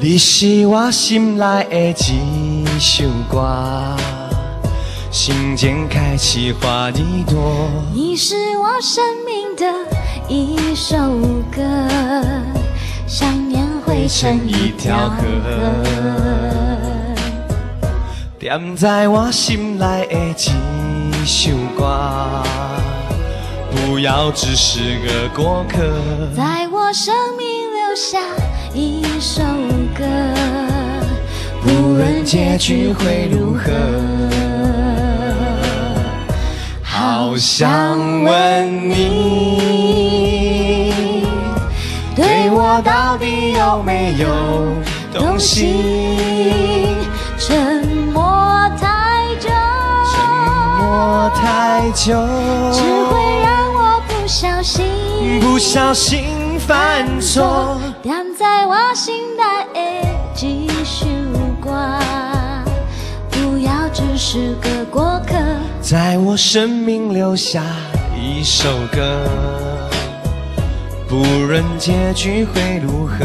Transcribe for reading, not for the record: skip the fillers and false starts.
你是我心内的一首歌，心间开启花一朵。你是我生命的一首歌，想念汇成一条河，踮在我心内的一首歌，不要只是个过客，在我生命留下一首歌，不论结局会如何。好想问你，对我到底有没有动心？沉默太久，沉默太久，只会让我不小心犯错。踮在我心内的一首歌，不要只是个过客，在我生命留下一首歌，不论结局会如何。